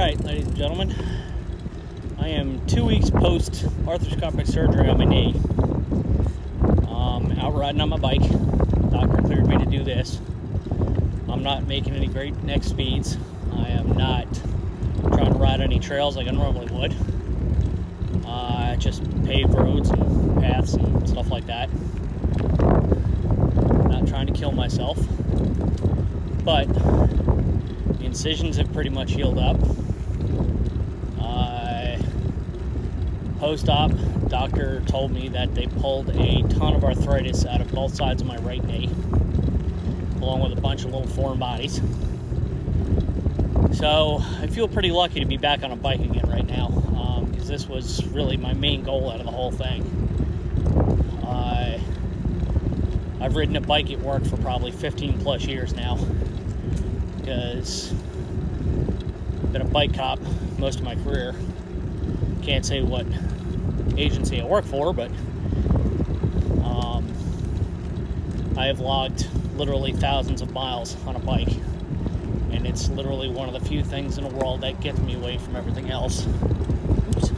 Alright, ladies and gentlemen, I am 2 weeks post arthroscopic surgery on my knee. Out riding on my bike. Doctor cleared me to do this. I'm not making any great neck speeds. I am not trying to ride any trails like I normally would. Just paved roads and paths and stuff like that. Not trying to kill myself. But the incisions have pretty much healed up. Post-op, doctor told me that they pulled a ton of arthritis out of both sides of my right knee, along with a bunch of little foreign bodies. So I feel pretty lucky to be back on a bike again right now, because this was really my main goal out of the whole thing. I've ridden a bike at work for probably 15 plus years now, because I've been a bike cop most of my career. Can't say what agency I work for, but I have logged literally thousands of miles on a bike, and it's literally one of the few things in the world that gets me away from everything else. Oops.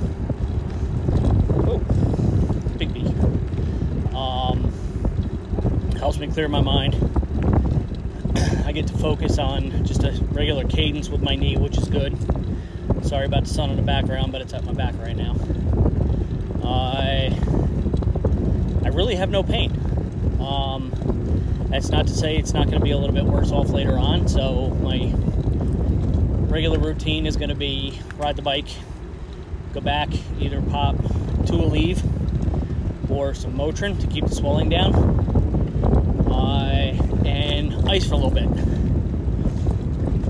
Oh, big bee. Helps me clear my mind. I get to focus on just a regular cadence with my knee, which is good. Sorry about the sun in the background, but it's at my back right now. I really have no pain. That's not to say it's not going to be a little bit worse off later on. So my regular routine is going to be ride the bike, go back, either pop to a leave or some Motrin to keep the swelling down, and ice for a little bit,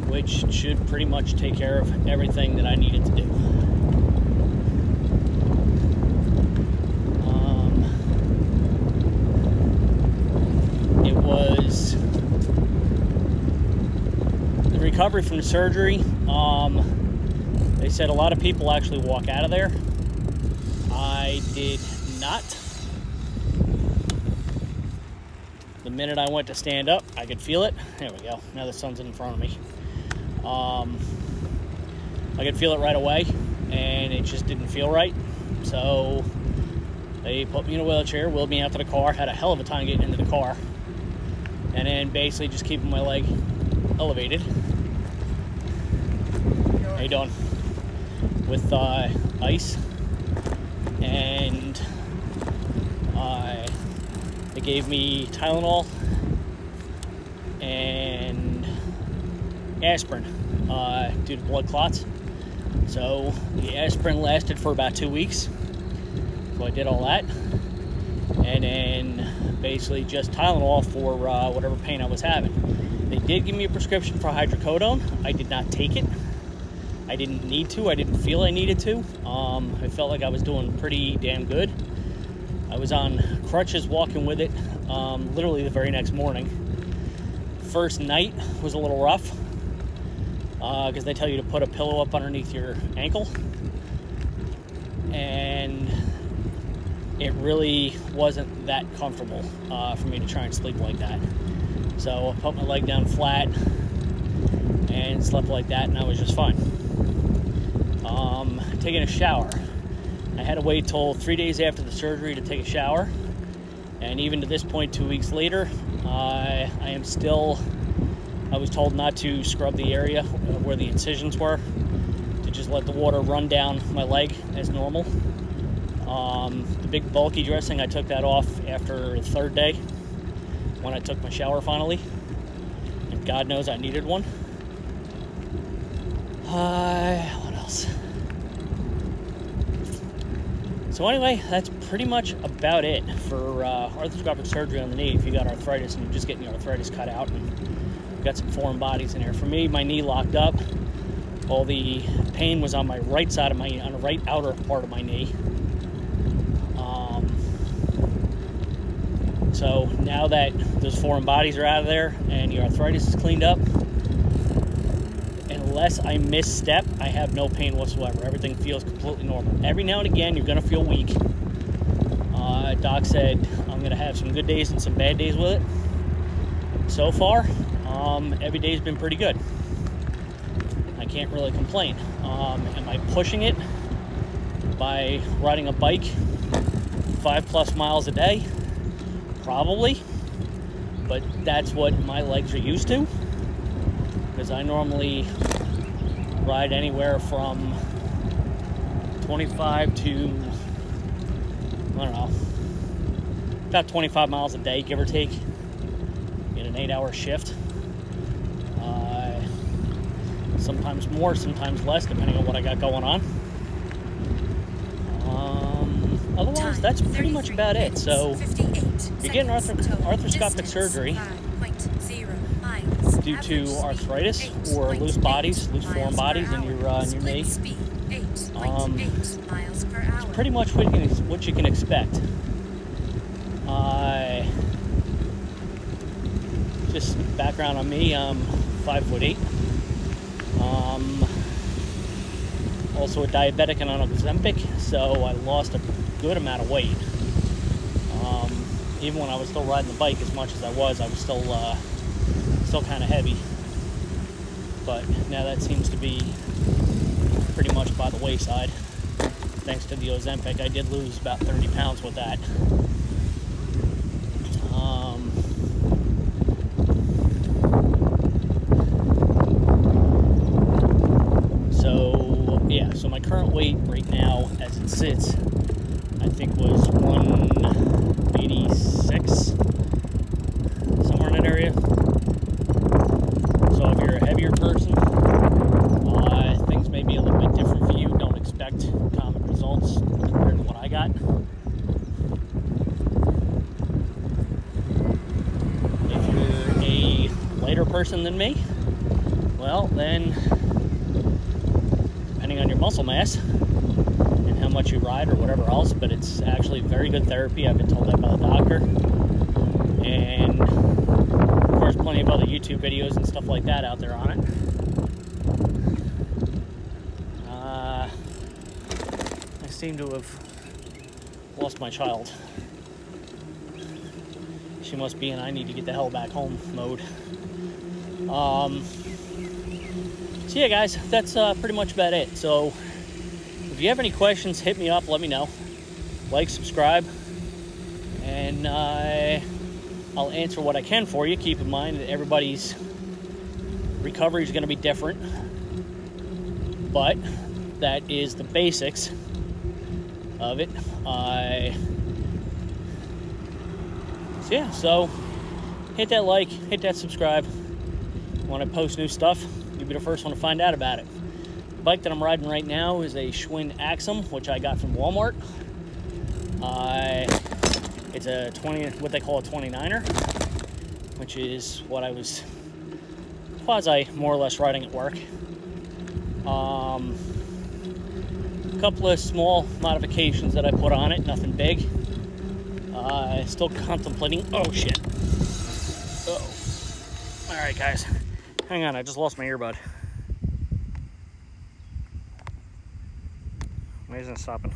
which should pretty much take care of everything that I needed to do. It was the recovery from the surgery. They said a lot of people actually walk out of there. I did not. The minute I went to stand up, I could feel it. There we go. Now the sun's in front of me. I could feel it right away, and it just didn't feel right. So they put me in a wheelchair, wheeled me out to the car, had a hell of a time getting into the car, and then basically just keeping my leg elevated. How you doing? With ice, and they gave me Tylenol and aspirin due to blood clots. So the aspirin lasted for about 2 weeks. So I did all that, and then basically just Tylenol for whatever pain I was having. They did give me a prescription for hydrocodone. I did not take it. I didn't need to. I didn't feel I needed to. I felt like I was doing pretty damn good. I was on crutches walking with it literally the very next morning. First night was a little rough because they tell you to put a pillow up underneath your ankle, and it really wasn't that comfortable for me to try and sleep like that. So I put my leg down flat and slept like that, and I was just fine. Taking a shower. I had to wait till 3 days after the surgery to take a shower, and even to this point, 2 weeks later, I was told not to scrub the area where the incisions were, to just let the water run down my leg as normal. The big bulky dressing, I took that off after the third day when I took my shower finally, and God knows I needed one. What else? So anyway, that's pretty much about it for arthroscopic surgery on the knee if you got arthritis and you're just getting your arthritis cut out and you've got some foreign bodies in there. For me, my knee locked up. All the pain was on my right side of my, on the right outer part of my knee. So now that those foreign bodies are out of there and your arthritis is cleaned up, unless I misstep, I have no pain whatsoever. Everything feels completely normal. Every now and again, you're going to feel weak. Doc said I'm going to have some good days and some bad days with it. So far, every day's been pretty good. I can't really complain. Am I pushing it by riding a bike 5+ miles a day? Probably, but that's what my legs are used to, because I normally ride anywhere from 25 to, I don't know, about 25 miles a day, give or take, in an 8-hour shift. Sometimes more, sometimes less, depending on what I got going on. Otherwise, that's pretty much about it. So, if you're getting arthroscopic surgery due to arthritis or loose form bodies in your knee, it's pretty much what you can expect. Just background on me, I'm 5'8". Also a diabetic and on Ozempic, so I lost a good amount of weight. Even when I was still riding the bike as much as I was still kind of heavy. But now that seems to be pretty much by the wayside. Thanks to the Ozempic, I did lose about 30 pounds with that. So my current weight right now, as it sits, I think was 186, somewhere in that area. So if you're a heavier person, things may be a little bit different for you. Don't expect common results compared to what I got. If you're a lighter person than me, well then, on your muscle mass and how much you ride or whatever else, but it's actually very good therapy. I've been told that by the doctor, and of course plenty of other YouTube videos and stuff like that out there on it. I seem to have lost my child. She must be in I need to get the hell back home mode. So yeah, guys, that's pretty much about it. So if you have any questions, hit me up, let me know. Like, subscribe, and I'll answer what I can for you. Keep in mind that everybody's recovery is going to be different, but that is the basics of it. So yeah, so hit that like, hit that subscribe. When I post new stuff, you'll be the first one to find out about it. The bike that I'm riding right now is a Schwinn Axum, which I got from Walmart. It's a what they call a 29er, which is what I was quasi more or less riding at work. A couple of small modifications that I put on it, nothing big. Still contemplating. Oh shit. Uh-oh. All right, guys. Hang on, I just lost my earbud. Why isn't it stopping?